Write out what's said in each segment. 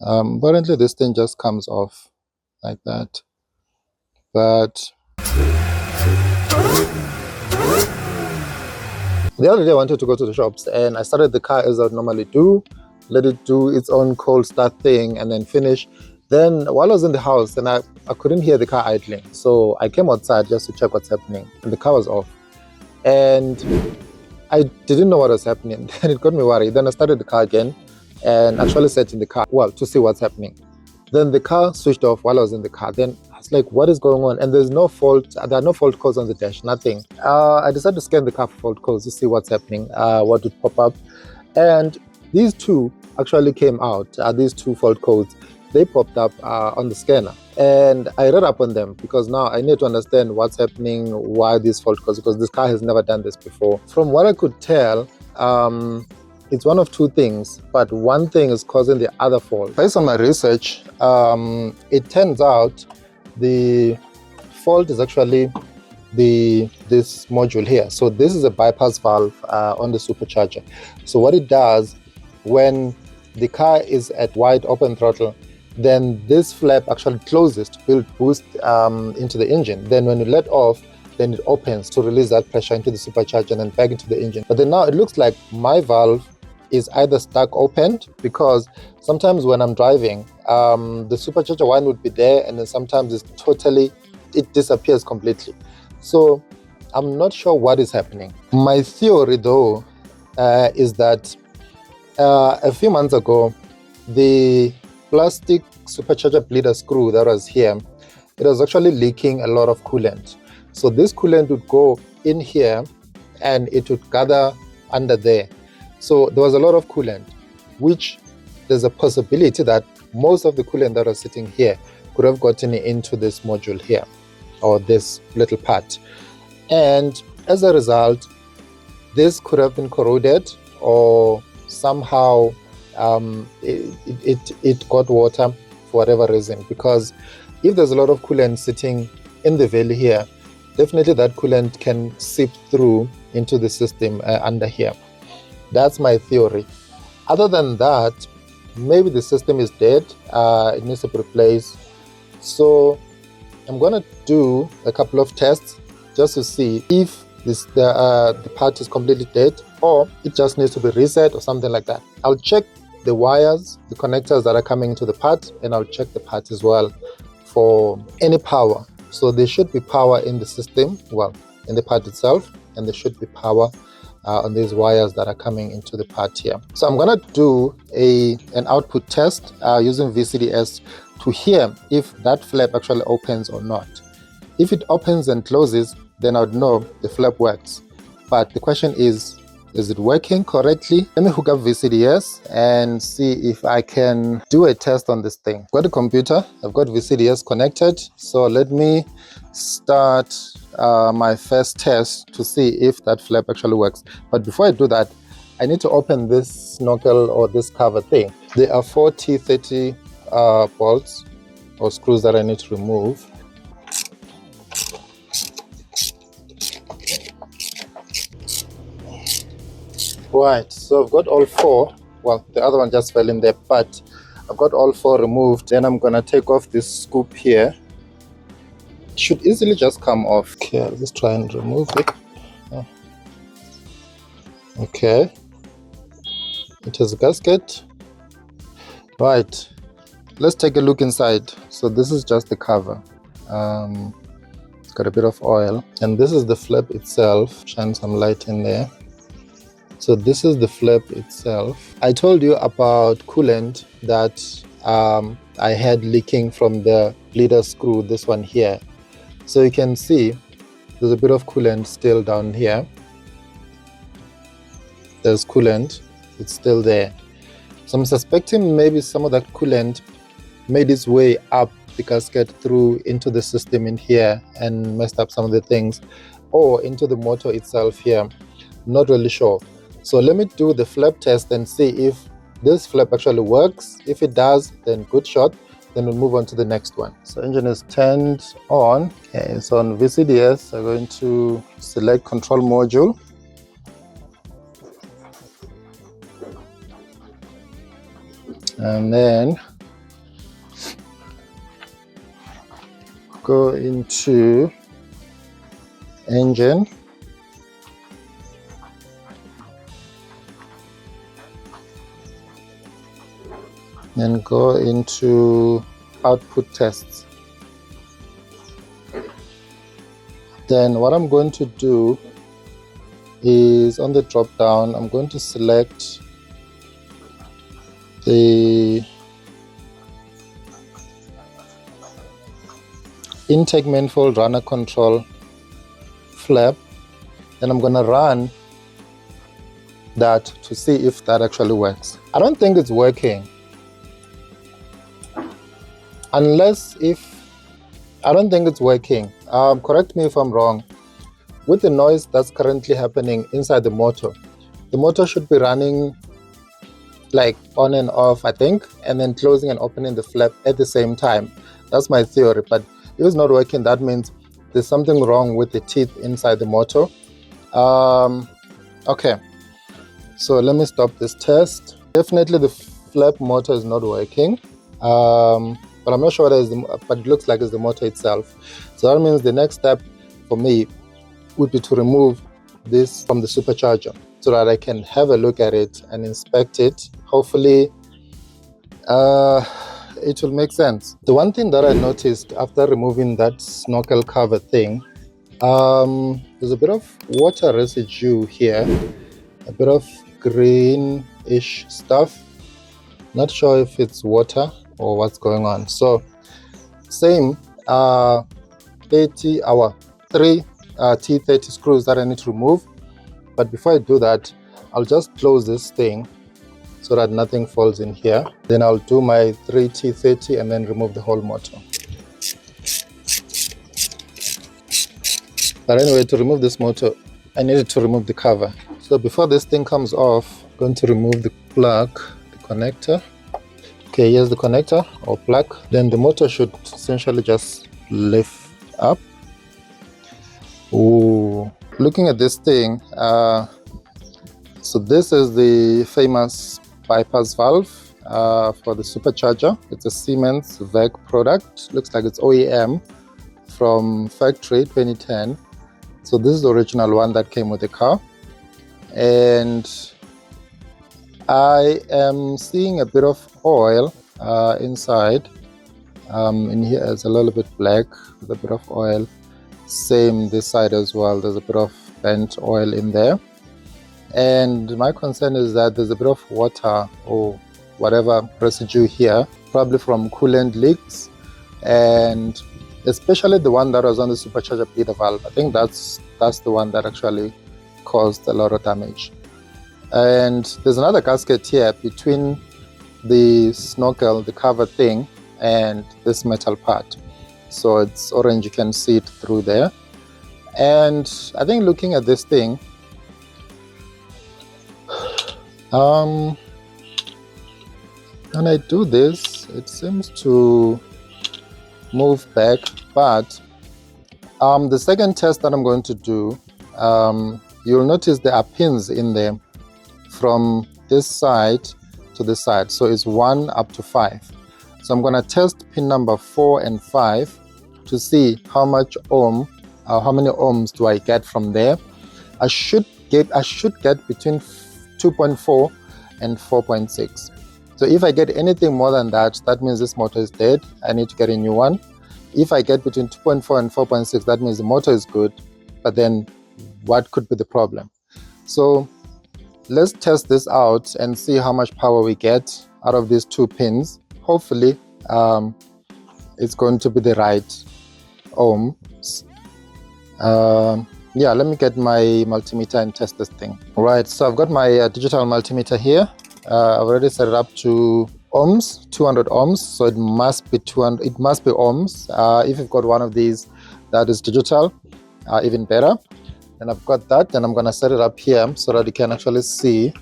Apparently this thing just comes off like that. But the other day I wanted to go to the shops and I started the car as I would normally do, let it do its own cold start thing and then finish. Then while I was in the house, and I couldn't hear the car idling. So I came outside just to check what's happening, and the car was off. And I didn't know what was happening, and it got me worried. Then I started the car again and actually sat in the car, well, to see what's happening. Then the car switched off while I was in the car. Then I was like, what is going on? And there's no fault, there are no fault codes on the dash, nothing. I decided to scan the car for fault codes to see what's happening, what would pop up. And these two actually came out, these two fault codes. They popped up on the scanner. And I read up on them because now I need to understand what's happening, why these fault codes, because this car has never done this before. From what I could tell, it's one of two things, but one thing is causing the other fault. Based on my research, it turns out the fault is actually this module here. So this is a bypass valve on the supercharger. So what it does, when the car is at wide open throttle, then this flap actually closes to build boost into the engine. Then when you let off, then it opens to release that pressure into the supercharger and then back into the engine. But then now it looks like my valve is either stuck opened, because sometimes when I'm driving, the supercharger one would be there, and then sometimes it disappears completely. So I'm not sure what is happening. My theory though is that a few months ago, the plastic supercharger bleeder screw that was here, it was actually leaking a lot of coolant. So this coolant would go in here and it would gather under there. So there was a lot of coolant, which there's a possibility that most of the coolant that was sitting here could have gotten into this module here, or this little part. And as a result, this could have been corroded, or somehow it got water for whatever reason. Because if there's a lot of coolant sitting in the valley here, definitely that coolant can seep through into the system under here. That's my theory. Other than that, maybe the system is dead, it needs to be replaced. So I'm gonna do a couple of tests just to see if the part is completely dead, or it just needs to be reset or something like that. I'll check the wires, the connectors that are coming into the part, and I'll check the part as well for any power. So there should be power in the system, well, in the part itself, and there should be power on these wires that are coming into the part here. So I'm gonna do an output test using VCDS to hear if that flap actually opens or not. If it opens and closes, then I would know the flap works. But the question is it working correctly? Let me hook up VCDS and see if I can do a test on this thing. I've got a computer, I've got VCDS connected. So let me start my first test to see if that flap actually works. But before I do that, I need to open this snorkel or this cover thing. There are 4 T30 bolts or screws that I need to remove. Right, so I've got all 4. Well, the other one just fell in there, but I've got all 4 removed. Then I'm gonna take off this scoop here. It should easily just come off. Okay, I'll just try and remove it. Oh. Okay, it has a gasket. Right, let's take a look inside. So this is just the cover. It's got a bit of oil, and this is the flap itself. Shine some light in there. So this is the flap itself. I told you about coolant that I had leaking from the bleeder screw, this one here. So you can see there's a bit of coolant still down here. There's coolant, it's still there. So I'm suspecting maybe some of that coolant made its way up the gasket through into the system in here and messed up some of the things, or into the motor itself here. Not really sure. So let me do the flap test and see if this flap actually works. If it does, then good shot. Then we'll move on to the next one. So engine is turned on. Okay, so on VCDS, I'm going to select control module. And then go into engine, then go into output tests. Then what I'm going to do is on the drop down, I'm going to select the intake manifold runner control flap. Then I'm going to run that to see if that actually works. I don't think it's working. I don't think it's working. Correct me if I'm wrong. With the noise that's currently happening inside the motor should be running like on and off, I think, and then closing and opening the flap at the same time. That's my theory, but if it's not working, that means there's something wrong with the teeth inside the motor. Okay, so let me stop this test. Definitely the flap motor is not working, but I'm not sure but it looks like it's the motor itself. So that means the next step for me would be to remove this from the supercharger so that I can have a look at it and inspect it. Hopefully it will make sense. The one thing that I noticed after removing that snorkel cover thing, there's a bit of water residue here, a bit of greenish stuff. Not sure if it's water or what's going on. So same 3 T30 screws that I need to remove. But before I do that, I'll just close this thing so that nothing falls in here. Then I'll do my 3 T30 and then remove the whole motor. But anyway, to remove this motor, I needed to remove the cover. So before this thing comes off, I'm going to remove the plug, the connector. Okay, here's the connector or plug. Then the motor should essentially just lift up. Ooh, looking at this thing, so this is the famous bypass valve for the supercharger. It's a Siemens VEC product. Looks like it's OEM from factory 2010. So this is the original one that came with the car. And I am seeing a bit of oil inside. In here it's a little bit black with a bit of oil. Same this side as well. There's a bit of bent oil in there. And my concern is that there's a bit of water or whatever residue here, probably from coolant leaks, and especially the one that was on the supercharger bleeder valve. I think that's the one that actually caused a lot of damage. And there's another gasket here between the snorkel, the cover thing, and this metal part. So it's orange, you can see it through there. And I think looking at this thing, when I do this, it seems to move back. But the second test that I'm going to do, you'll notice there are pins in there from this side to this side. So it's 1 up to 5. So I'm going to test pin number 4 and 5 to see how much ohm, how many ohms do I get from there. I should get between 2.4 and 4.6. So if I get anything more than that, that means this motor is dead. I need to get a new one. If I get between 2.4 and 4.6, that means the motor is good. But then what could be the problem? So let's test this out and see how much power we get out of these 2 pins. Hopefully it's going to be the right ohms. Yeah, let me get my multimeter and test this thing. All right, so I've got my digital multimeter here. I've already set it up to ohms, 200 ohms. So it must be 200. It must be ohms. If you've got one of these that is digital, even better. And I've got that. Then I'm going to set it up here so that you can actually see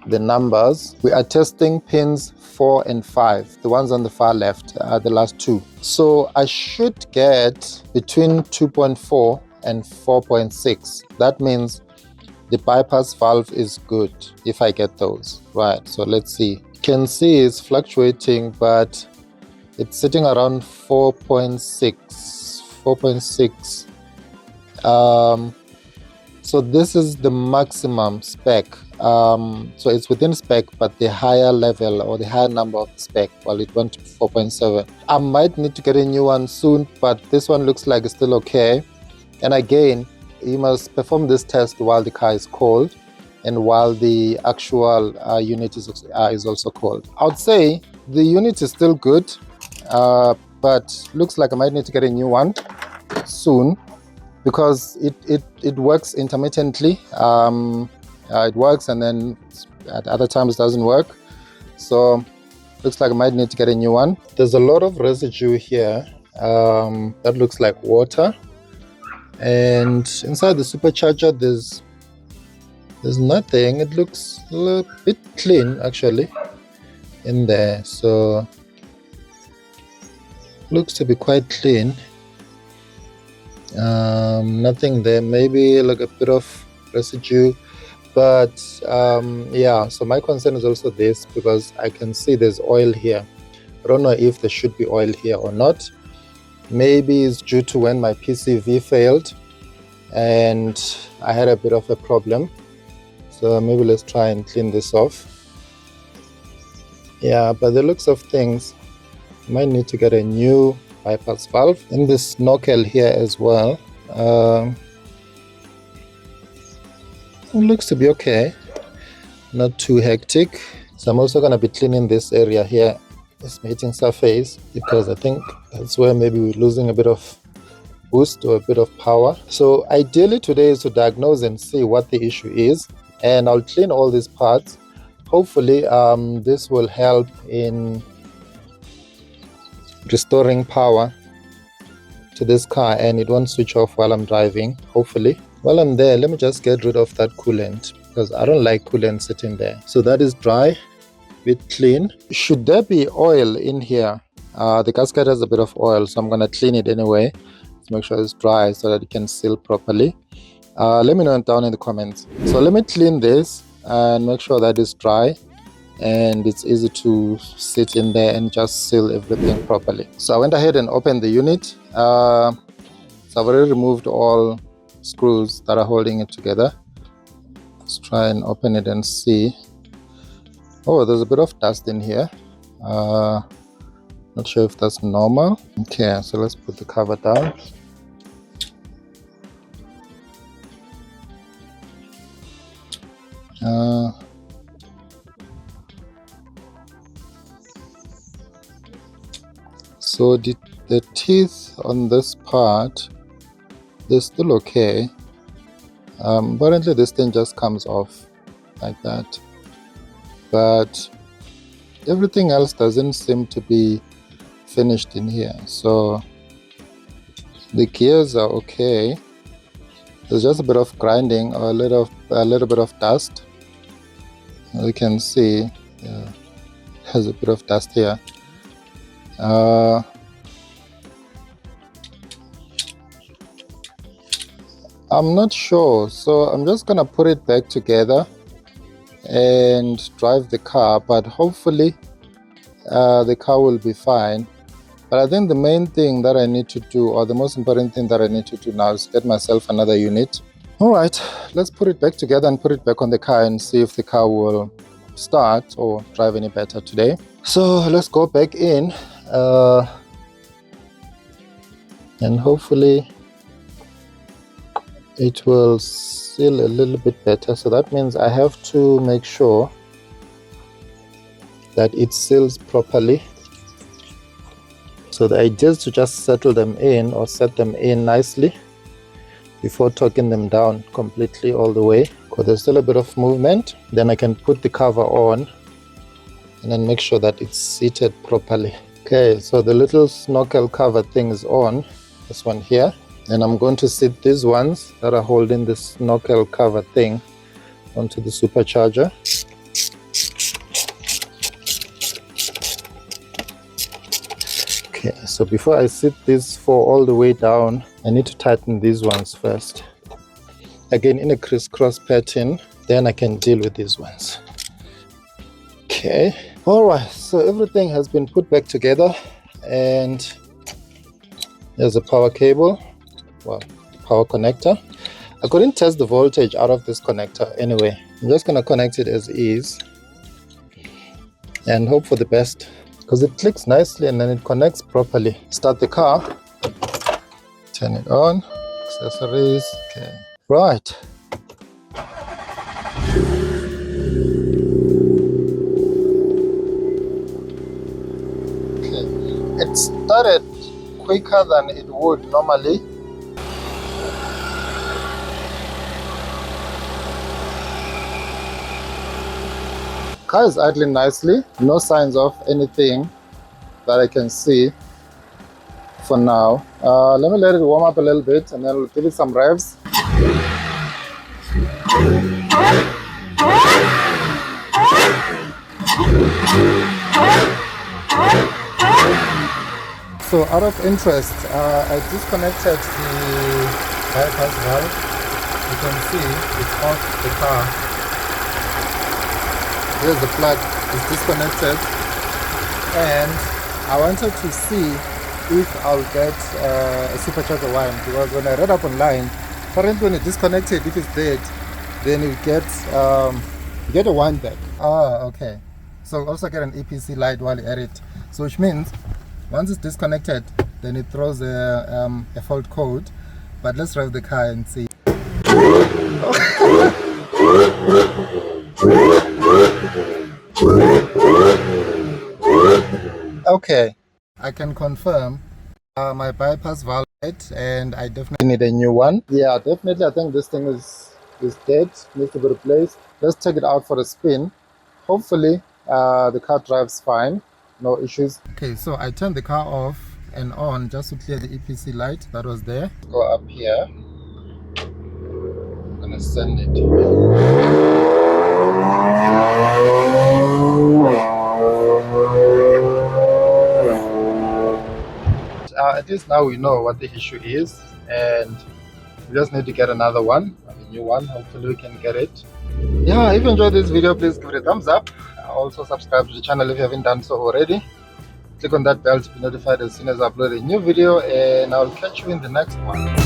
the numbers. We are testing pins 4 and 5, the ones on the far left, the last 2. So I should get between 2.4 and 4.6. That means the bypass valve is good if I get those. Right, so let's see. You can see it's fluctuating, but it's sitting around 4.6, 4.6. So this is the maximum spec. So it's within spec, but the higher level or the higher number of the spec, well, it went to 4.7. I might need to get a new one soon, but this one looks like it's still okay. And again, you must perform this test while the car is cold and while the actual unit is also cold. I would say the unit is still good, but looks like I might need to get a new one soon, because it works intermittently. It works and then at other times it doesn't work. So looks like I might need to get a new one. There's a lot of residue here that looks like water. And inside the supercharger there's nothing. It looks a little bit clean actually in there. So looks to be quite clean. Nothing there, maybe like a bit of residue, but yeah, so my concern is also this, because I can see there's oil here. I don't know if there should be oil here or not. Maybe it's due to when my PCV failed and I had a bit of a problem. So maybe let's try and clean this off. Yeah, by the looks of things, I might need to get a new bypass valve. In this snorkel here as well, it looks to be okay, not too hectic. So I'm also going to be cleaning this area here, this mating surface, because I think that's where maybe we're losing a bit of boost or a bit of power. So ideally today is to diagnose and see what the issue is, and I'll clean all these parts. Hopefully this will help in restoring power to this car and it won't switch off while I'm driving, hopefully. While I'm there, let me just get rid of that coolant, because I don't like coolant sitting there. So that is dry, a bit clean. Should there be oil in here? The gasket has a bit of oil, so I'm going to clean it anyway to make sure it's dry so that it can seal properly. Let me know down in the comments. So let me clean this and make sure that it's dry and it's easy to sit in there and just seal everything properly. So I went ahead and opened the unit. So I've already removed all screws that are holding it together. Let's try and open it and see. Oh, there's a bit of dust in here. Not sure if that's normal. Okay, so let's put the cover down. So the teeth on this part, they're still okay. Apparently this thing just comes off like that, but everything else doesn't seem to be finished in here. So the gears are okay. There's just a bit of grinding or a little bit of dust. You can see there's a bit of dust here. I'm not sure, so I'm just gonna put it back together and drive the car, but hopefully the car will be fine. But I think the main thing that I need to do, or the most important thing that I need to do now, is get myself another unit. All right, let's put it back together and put it back on the car and see if the car will start or drive any better today. So let's go back in and hopefully it will seal a little bit better. So that means I have to make sure that it seals properly. So the idea is to just settle them in or set them in nicely before torquing them down completely all the way, because there's still a bit of movement. Then I can put the cover on and then make sure that it's seated properly. Okay, so the little snorkel cover thing is on, this one here. And I'm going to sit these ones that are holding the snorkel cover thing onto the supercharger. Okay, so before I sit these four all the way down, I need to tighten these ones first. Again, in a crisscross pattern, then I can deal with these ones. Okay, all right, so everything has been put back together and Here's a power cable, well, power connector. I couldn't test the voltage out of this connector anyway. I'm just gonna connect it as is and hope for the best, because it clicks nicely and then it connects properly. Start the car, turn it on, accessories, okay. Right. Okay, it started quicker than it would normally. Car is idling nicely, no signs of anything that I can see for now. Let me let it warm up a little bit and then we'll give it some revs. So out of interest, I disconnected the bypass valve. You can see it's off the car. There's the plug, it's disconnected, and I wanted to see if I'll get a supercharger wind, because when I read up online, apparently when it's disconnected, if it's dead, then you get a wind back. Okay. So also get an EPC light while you're at it. So which means once it's disconnected, then it throws a fault code. But let's drive the car and see. Okay, I can confirm my bypass valve, and I definitely need a new one. Yeah, definitely. I think this thing is dead, needs to be replaced. Let's take it out for a spin. Hopefully the car drives fine, no issues. Okay, so I turned the car off and on just to clear the EPC light that was there. Go up here. I'm gonna send it. At least now we know what the issue is, and we just need to get another one, a new one. Hopefully we can get it. Yeah, if you enjoyed this video, please give it a thumbs up. Also subscribe to the channel if you haven't done so already. Click on that bell to be notified as soon as I upload a new video, and I'll catch you in the next one.